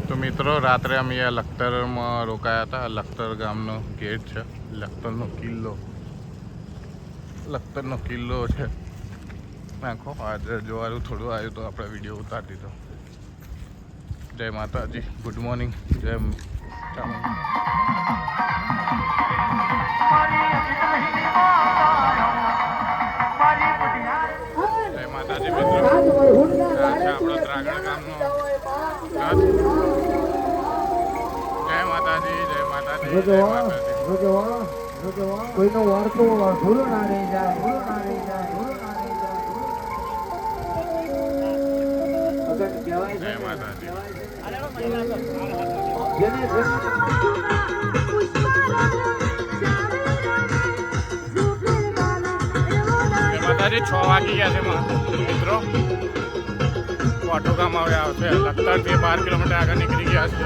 તો મિત્રો રાત્રે અમે લખતરમાં રોકાયા હતા. લખતર ગામનો ગેટ છે, લખતરનો કિલ્લો છે. નાખો આજે જોવાનું થોડું આવ્યું તો આપણે વિડીયો ઉતારી દીધો. જય માતાજી, ગુડ મોર્નિંગ, જય માતાજી મિત્રો. આપણો ત્રાગડ ગામનો જય માતાજી, જય માતાજી, જય માતાજી. કોઈનો વારસો ભૂલો ના રહી જાય. જય માતાજી. માતાજી 6 વાગી ગયા છે મિત્રો. ઓટો ગામ હવે આવશે. લખતરથી 12 કિલોમીટર આગળ નીકળી ગયા છે.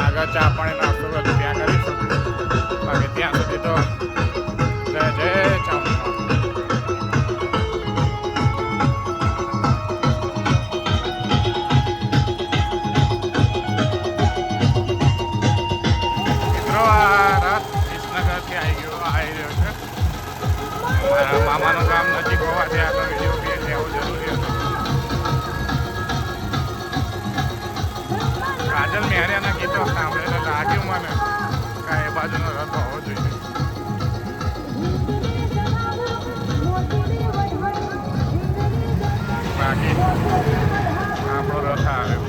આગળ ચા પાણી નાસ્તો બધું ત્યાં કરીશું. બાકી ત્યાં સુધી તો જય જય ચામુંડા. મિત્રો આ રાત વિસનગરથી આવી રહ્યો છે. મારા મામાનું ગામ નજીક હોવાથી આગળ વિડીયો બી લેવો જરૂરી હતો. કાજલ મેહરિયાના ગીતો સાંભળીને લાગ્યું મને કાંઈ એ બાજુનો રસ્તો હોવો જોઈએ. બાકી આપણો રથ આવ્યો.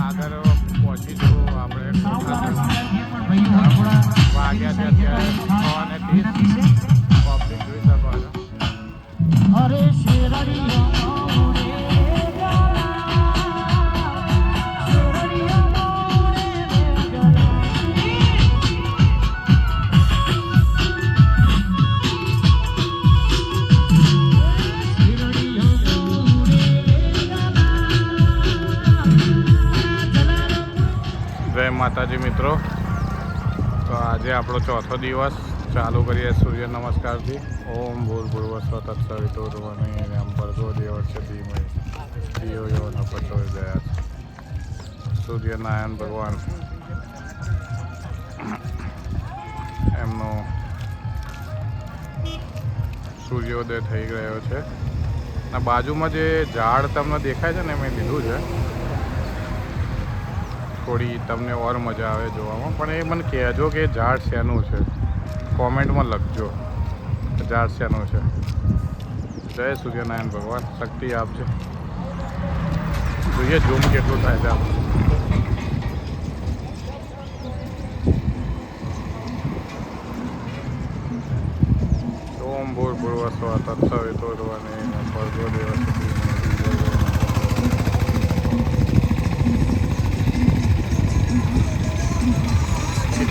આગળ પહોંચીશું આપણે. વાગ્યા છે અત્યારે 6:30. પબ્લિક જોઈ શકો છો. જય માતાજી મિત્રો. તો આજે આપણો ચોથો દિવસ. ચાલુ કરીએ સૂર્ય નમસ્કારથી. ઓમ ભૂર્ભુવસ્સુઃ તત્સવિતુર્વરેણ્યં ભર્ગો દેવસ્ય ધીમહિ ધિયો યો ન પ્રચોદયાત્. સૂર્યનારાયણ ભગવાન એમનો સૂર્યોદય થઈ ગયો છે. અને બાજુમાં જે ઝાડ તમને દેખાય છે ને મેં લીધું છે. થોડી તમને ઓર મજા આવે જોવામાં. પણ એ મને કહેજો કે ઝાડ શેનું છે, કોમેન્ટમાં લખજો ઝાડ શેનું છે. જય સૂર્યનારાયણ ભગવાન શક્તિ આપજે. જોઈએ ઝૂમ કેટલું થાય છે આપણે. ઓમ ભૂર્ભુવસ્સુઃ તત્સવિતુર્વરેણ્યં ભર્ગો દેવસ્ય ધીમહિ.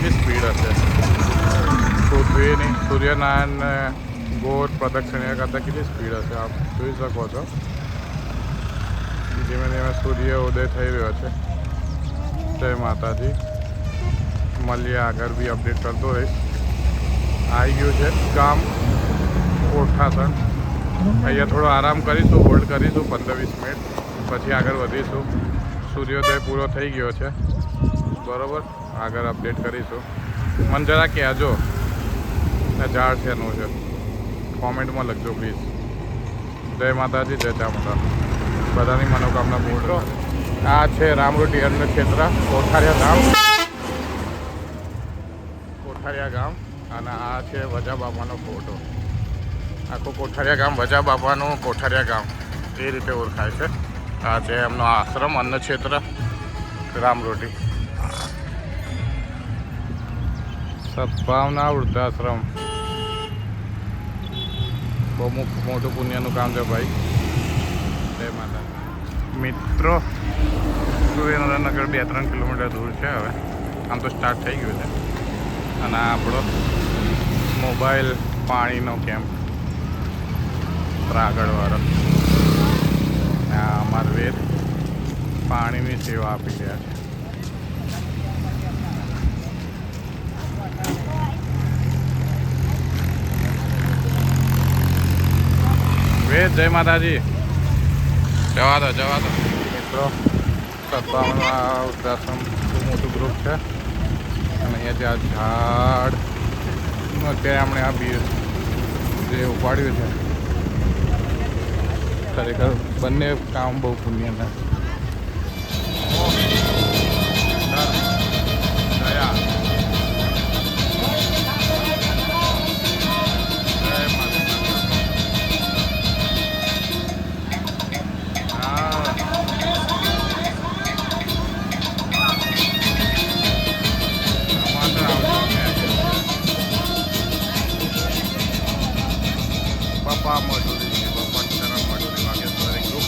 કેટલી સ્પીડ હશે પૃથ્વીની સૂર્યનારાયણ ગોળ પ્રદક્ષિણા કરતાં કેટલી સ્પીડ હશે આપ જોઈ શકો છો. ધીમે ધીમે સૂર્ય ઉદય થઈ રહ્યો છે. જય માતાજી. મળીએ આગળ બી અપડેટ કરતો રહીશ. આવી ગયું છે ગામ કોઠાસણ. અહીંયા થોડો આરામ કરીશું, હોલ્ડ કરીશું 15-20 મિનિટ, પછી આગળ વધીશું. સૂર્યોદય પૂરો થઈ ગયો છે બરાબર. આગળ અપડેટ કરીશું. મને જરા કહેજો ને ઝાડ શેનું છે, કોમેન્ટમાં લખજો પ્લીઝ. જય માતાજી, જય ચામુંડા. બધાની મનોકામના પૂર્ણ કરો. આ છે રામરોટી અન્ન ક્ષેત્ર કોઠારિયા ગામ. અને આ છે વજા બાપાનો ફોટો. આખું કોઠારિયા ગામ વજા બાપાનું કોઠારિયા ગામ એ રીતે ઓળખાય છે. આ છે એમનો આશ્રમ અન્ન ક્ષેત્ર રામરોટી. સદભાવના વૃદ્ધાશ્રમ. બહુ મોટું પુણ્યનું કામ છે ભાઈ. જય માતા. મિત્રો સુરેન્દ્રનગર 2-3 કિલોમીટર દૂર છે. હવે આમ તો સ્ટાર્ટ થઈ ગયું છે. અને આ આપણો મોબાઈલ પાણીનો કેમ્પ આગળવાળો. આ અમારા વેદ પાણીની સેવા આપી રહ્યા છે. વેદ જય માતાજી. જવા દો મિત્રો. સત્તાવનમાં વૃદ્ધાશ્રમ ખૂબ મોટું ગ્રુપ છે. અને અહીંયા જે આ ઝાડ અત્યારે આપણે આ બી જે ઉપાડ્યું છે ખરેખર બંને કામ બહુ પુણ્યના. પપ્પા મજૂરી પપ્પા ચરણ મજૂરી વાગેશ્વરી ગ્રુપ.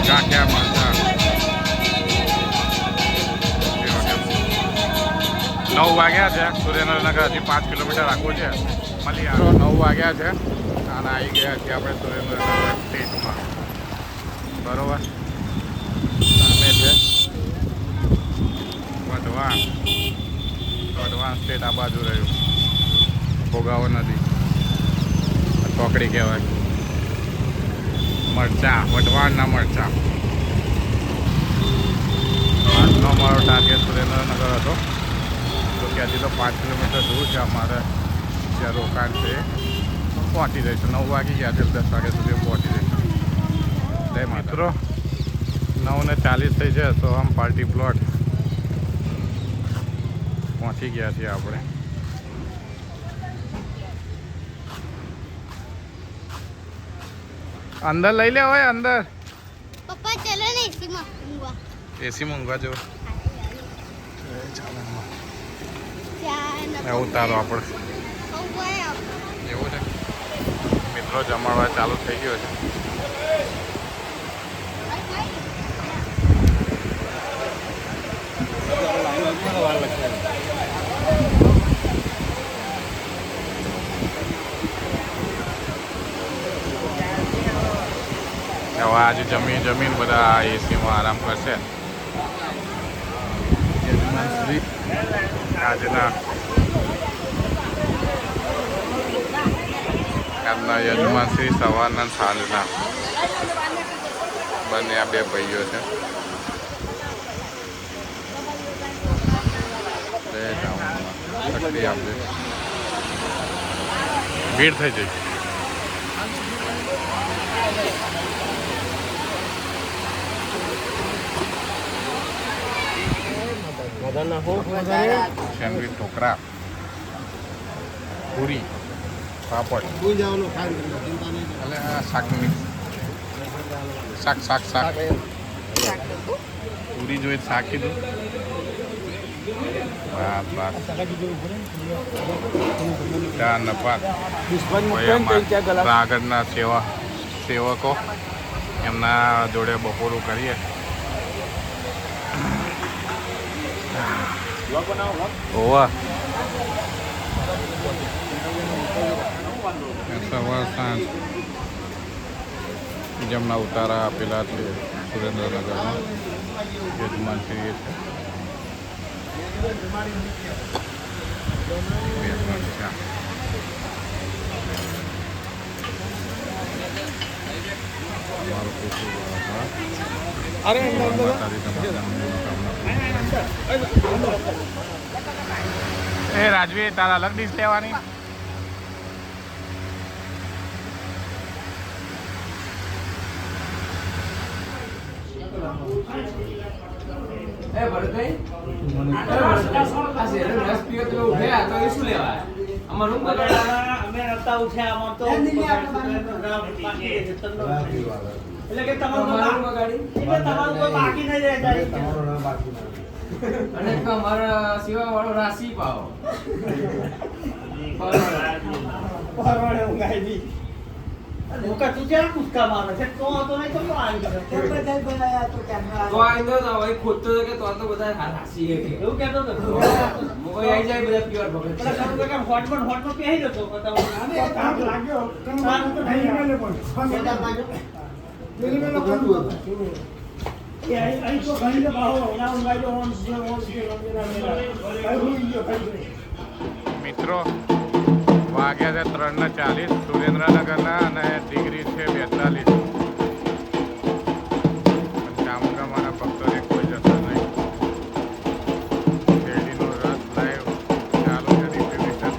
કાંઠિયા માતા 9 વાગ્યા છે. સુરેન્દ્રનગર હજી 5 કિલોમીટર આગળ છે. મળી 9 વાગ્યા છે અને આવી ગયા છીએ આપણે સુરેન્દ્રનગર સ્ટેટમાં. બરોબર. સામે છે વઢવાણ સ્ટેટ. આ બાજુ રહ્યું ભોગાવો નદી. ચોકડી કહેવાય. મરચા વઢવાણના મરચા. આજનો મારો ટાર્ગેટ સુરેન્દ્રનગર હતો. તો કે હજી તો 5 કિલોમીટર દૂર છે. અમારે જ્યાં રોકાણ છે પહોંચી જઈશું. 9 વાગી ગયા છે. 10 વાગ્યા સુધી પહોંચી જઈશું. જય મિત્રો. 9:40 થઈ છે. તો આમ પાર્ટી પ્લોટ પહોંચી ગયા છીએ આપણે. અંદર લઈ લે હોય અંદર. પપ્પા ચલો ને એસીમાં ઊંઘવા. એસીમાં ઊંઘવા જવું. ચાલ ઉતારો આપણે એવું છે. મિત્રો જમાડવા ચાલુ થઈ ગયો છે. હવે આજે જમીન બધા એસીમાં આરામ કરશે. આજના યજમાનશ્રી સવારના સાંજના બંને આ 2 ભાઈઓ છે. ભીડ થઈ જઈ. સેન્ડવીચ ઢોકળા પૂરી પાપડ એટલે શાક મિક્સ શાક પૂરી જોઈએ શાક કીધું. બસ ચા ને ભાત. આગળના સેવકો એમના જોડે બપોરું કરીએ. ઓવા સવાર સાંજ જેમના ઉતારા આપેલા છે સુરેન્દ્રનગરમાં યજમાનશ્રીએ છે. એ રાજવી તારા અલગ ડીશ લેવાની. એટલે કે તમારું કોઈ બાકી નહીં રહે જાય. તમારો નામ બાકી ના રહે. અને અમારા સિવા વાળો રાશિ પાવો પરવાળે ઊંઘાઈ દી. મુકા તું ક્યાં કૂદકા મારે છે? તો હતો નહીં તો હું આવી ગયો. તો આઈ દો તો ભાઈ ખોટતો હતો કે તો બધા રાશિ હે કે એવું કહેતો હતો. મોય આઈ જાય બધા પ્યોર ભગત પેલા કામ તો કેમ હોટમાં પહેરી જતો બતાવો. કામ લાગ્યો. કામ તો નહીં મળે પણ. એ અહીં તો ઘણી તો બાહો ના ઊંઘાઈ જો ઓન મિત્રો વાગ્યા છે 3:40 સુરેન્દ્રનગરના અને ડિગ્રી છે 42. ચામુંડામાના ભક્તોને કોઈ જતો નહીં. શેરડીનો રસ લાઈવ ચાલુ છે ડિસ્ટ્રીબ્યુશન.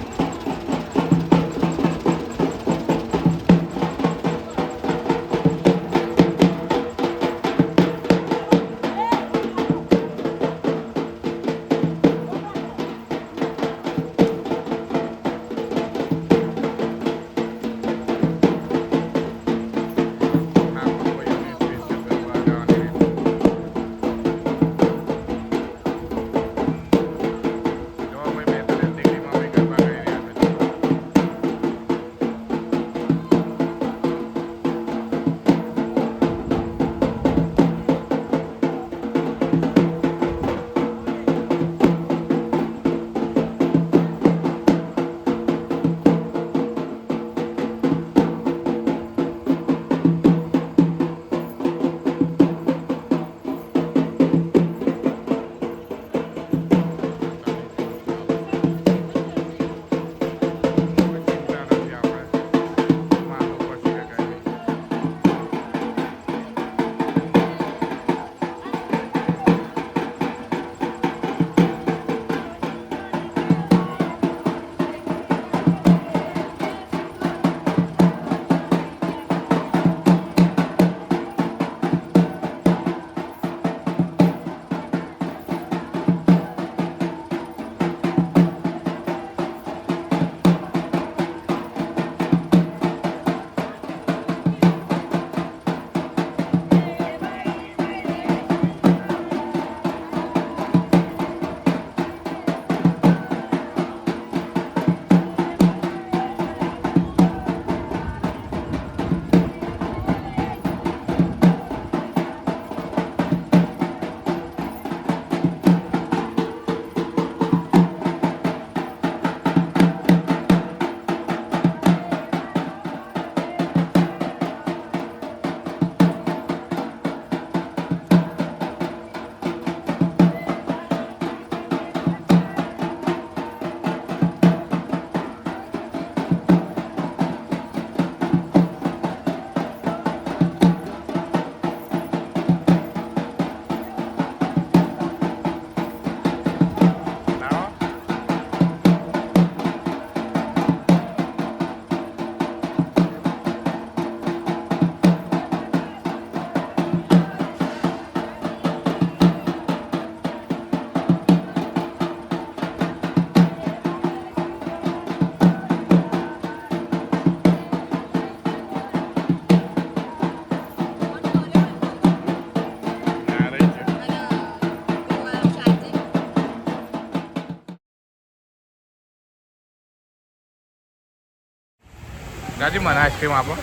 દાદી મને આઈસ્ક્રીમ આપો.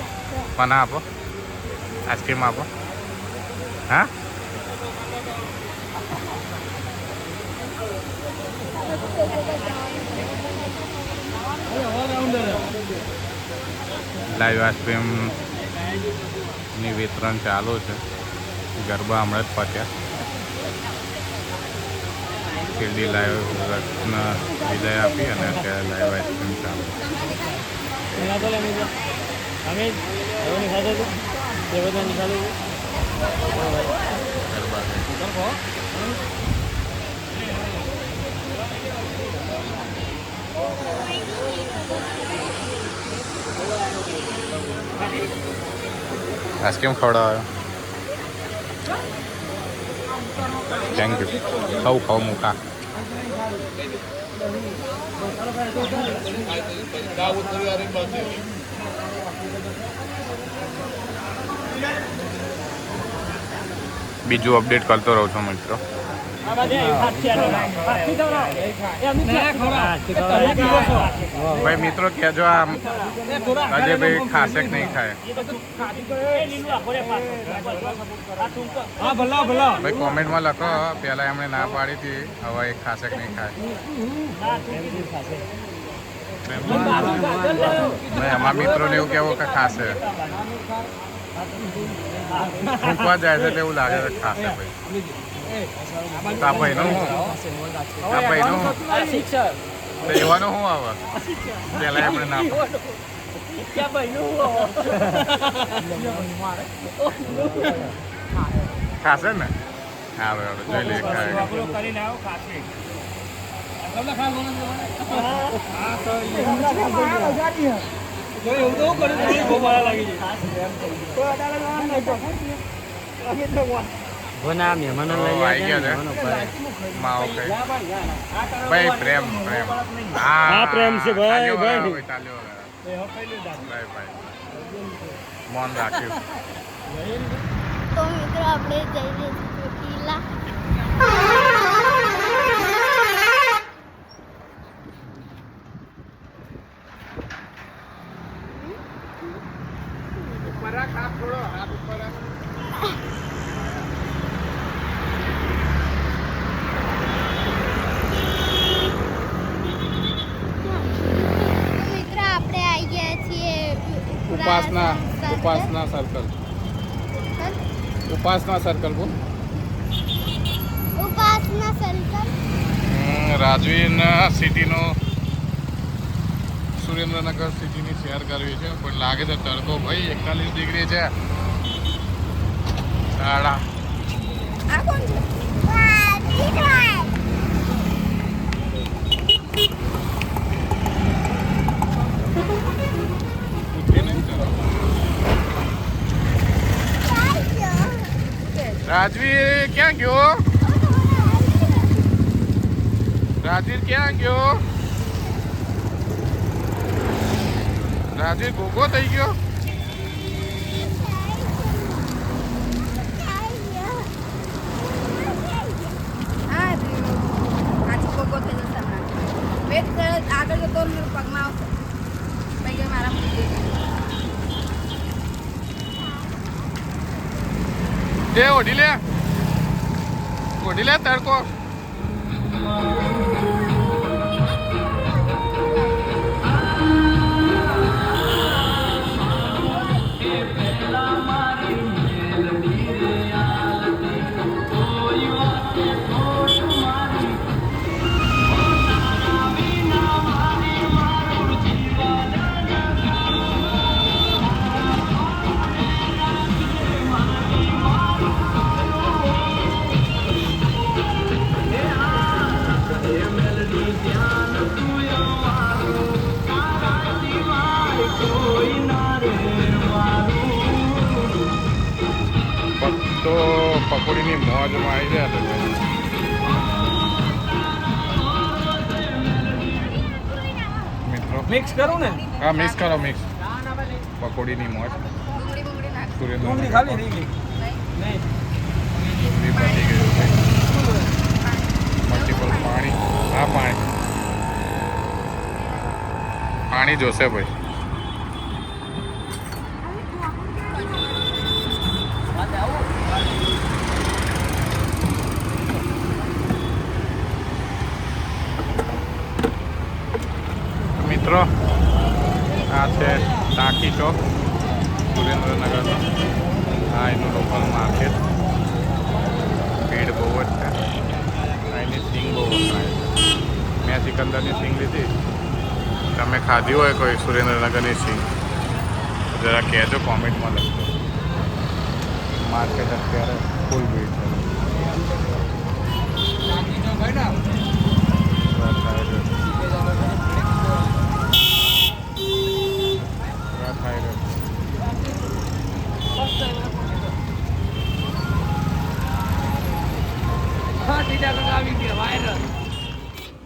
મને આપો આઈસ્ક્રીમ આપો. હા લાઈવ આઈસ્ક્રીમની વિતરણ ચાલુ છે. ગરબા હમણાં જ પત્યા. શિરડી લાઈવ રસને વિદાય આપી અને અત્યારે લાઈવ આઈસ્ક્રીમ ચાલુ. આઈસ્ક્રીમ ખવડાવ્યો. Thank you. ખાવું મૂકા. બીજું અપડેટ કરતો રહું છું મિત્રો. ભાઈ મિત્રો કહેજો આમ અજયભાઈ ખાશે કે નહીં ખાય ભાઈ કોમેન્ટમાં લખો. પહેલા એમણે ના પાડી હતી, હવે એ ખાશે કે નહીં ખાય. અમારા મિત્રોને એવું કેવું કે ખાશે. ફૂંકવા જાય છે એટલે એવું લાગે છે ખાશે ભાઈ. આ ભાઈનું તો એવાનું શું આવે પેલા એમણે ના ખાશે ને. હા બરાબર જોઈ લે આવી ગયા છે માવો કઈ ભાઈ પ્રેમ પ્રેમ હા પ્રેમ છે ભાઈ ભાઈ ભાઈ મોન રાખ્યું. તો મિત્રો આપણે જઈ રહ્યા છીએ ચોટીલા. ઉપાસના સર્કલ ઉપાસના સર્કલ રાજવીર સિટીનો સુરેન્દ્રનગર સિટીની શેર કરવી છે પણ લાગે છે તડકો ભાઈ 41 ડિગ્રી છે. સાડા આ કોણ છે? રાજવીર ક્યાં ગયો? રાજવીર ક્યાં ગયો? રાજવીર ગોગો થઈ ગયો. આગળ જતો પગમાં આવશે પૈકી મારા ઓઢી લે તડકો. તો પકોડીની મોજમાં આવી ગયા તમે મિત્રો. મિક્સ કરું ને? હા મિક્સ કરો મિક્સ. પકોડીની મોજ ડુંગળી ખાલી થઈ ગઈ નહીં બની ગયું છે. મલ્ટિપલ પાણી. હા પાણી જોશે ભાઈ. મિત્રો આ છે ટાંકી ચોક સુરેન્દ્રનગરનો. આ એનું લોકલ માર્કેટ. ભીડ બહુ જ છે. અહીંની સિંગ બહુ વખણાય છે. મેં સિકંદરની સિંગ લીધી. તમે ખાધી હોય કોઈ સુરેન્દ્રનગરની સિંગ જરા કહેજો, કોમેન્ટમાં લખજો. માર્કેટ અત્યારે ફૂલ ભીડ છે.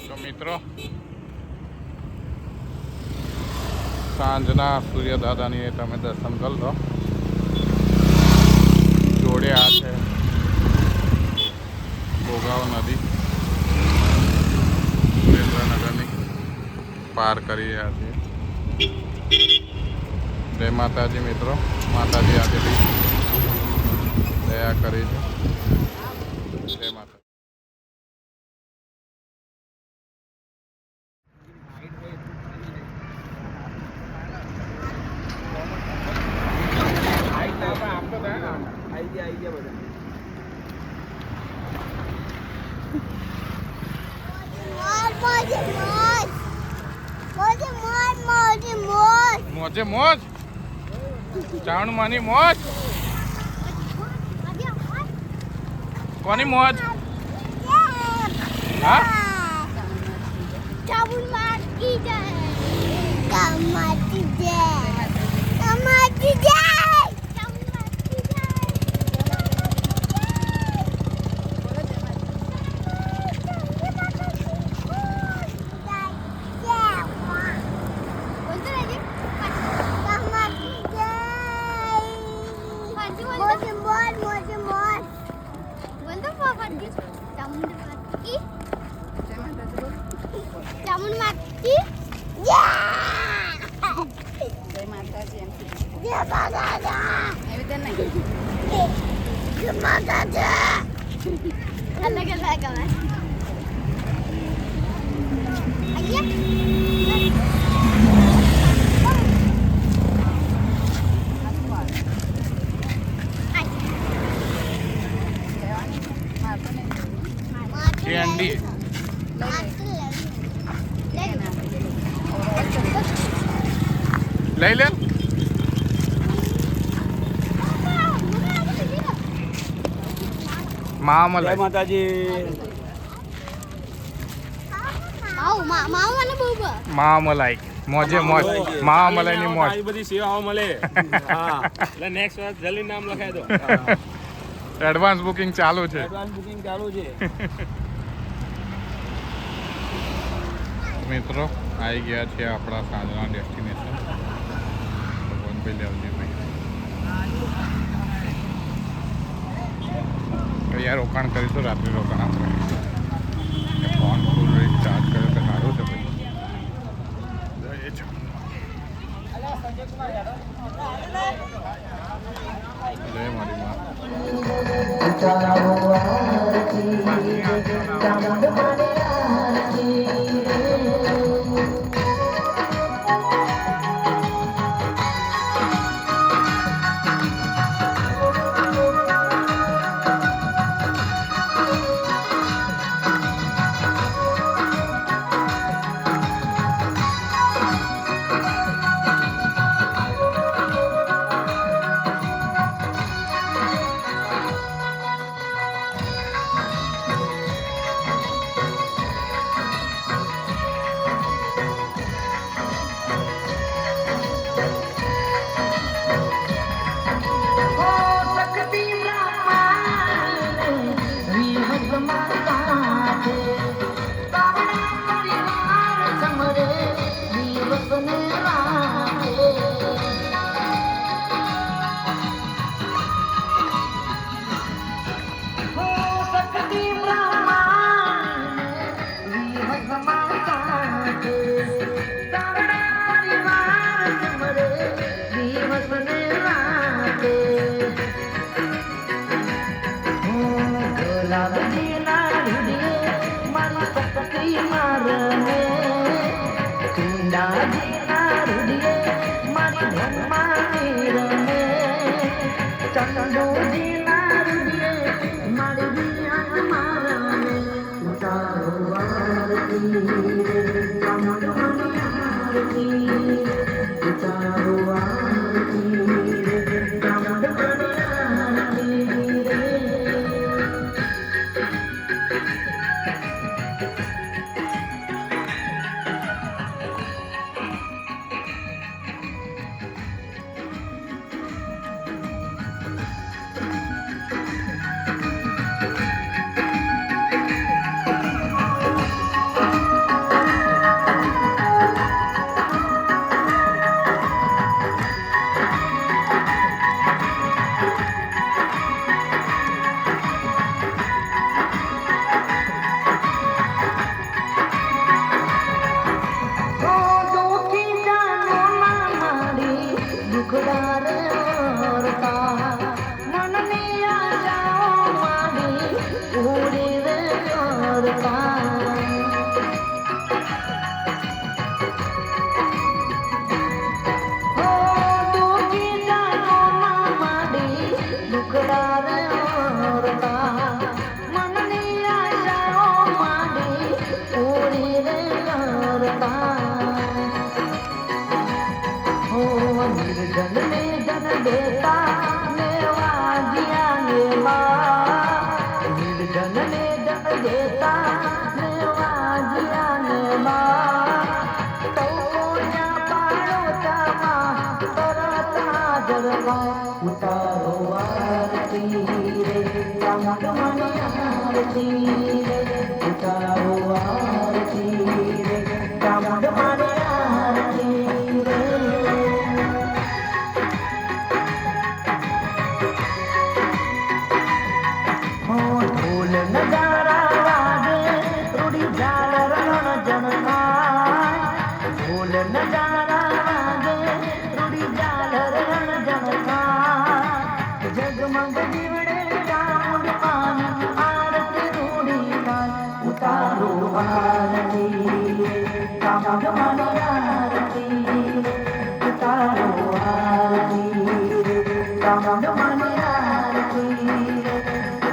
તો મિત્રો સાંજના સૂર્યદાદાની તમે દર્શન કરી લો. જોડે આ છે ભોગાવ નદી સુરેન્દ્રનગરની પાર કરી રહ્યા છીએ. જય માતાજી મિત્રો. માતાજી આજે બી દયા કરી છે. જય માતા. મોજે મોજ ચાવણ માની મોજ. કોની મોજ? હા ચાવલ માટી જાય ટમાટી જાય ટમાટી જાય ટમાટી ચામુંડમાટી જય માતાજી એમ જય માતાજી એવી તો નહીં જય માતાજી અલગ અલગ અવાજ કેન્ડી લઈ લે. મામા જય માતાજી. માવ મને બહુ મા મલાઈ મોજે મોજ. મા મલાઈની મોજ. આવી બધી સેવાઓ મળે. હા એટલે નેક્સ્ટ વાર જલ્દી નામ લખાઈ દો. એડવાન્સ બુકિંગ ચાલુ છે. એડવાન્સ બુકિંગ ચાલુ છે. મિત્રો આવી ગયા છે આપણા સાંજના ડેસ્ટિનેશન ભગવાનભાઈ લેવજીભાઈ. અહીંયા રોકાણ કરીશું. રાત્રે રોકાણ આપણે ફોન ફૂલ ચાર્જ કર્યો તો સારું છે ભાઈ. જઈએ છો. જય મારી માં. પૂરી રે કરતા હો દુખી જાનો માડી દુખડા રે ઓરતા મનની આશાઓ માડી પૂરી રે કરતા હો નિર્જન ને જન દેતા ને વાજિયા ને માં નિર્જન ને જન દેતા ને વાજિયા ને માં તો કોન્યા પાડો ચામાં તરત હાજર માં ઉતારો આરતી રે ચામડ મની આરતી રે ઉતારો આરતી રે ચામડ મની આરતી રે ઢોલ નગારા વાગે રૂડી ઝાલર જન થાય ઢોલ નગારા વાગે રૂડી ઝાલર જન થાય જગમગ જીવડે ચામુંડ પાની આરતી રૂડી થાય ઉતારો આરતી ચામુંડ માની આરતી ઉતારો આરતી ચામુંડ માની આરતી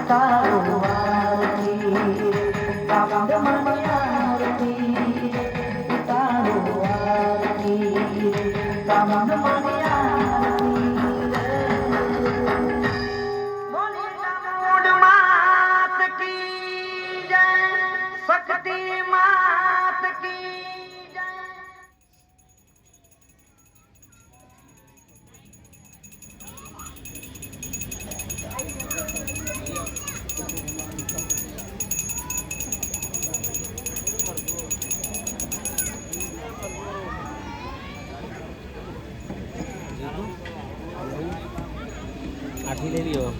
તારો આરતી ચામુંડ માની આરતી તારો આરતી ચામુંડ માની આરતી બોલે ચામુંડ માત કી જય શક્તિ માત કી જય આઠી લઈ લ્યો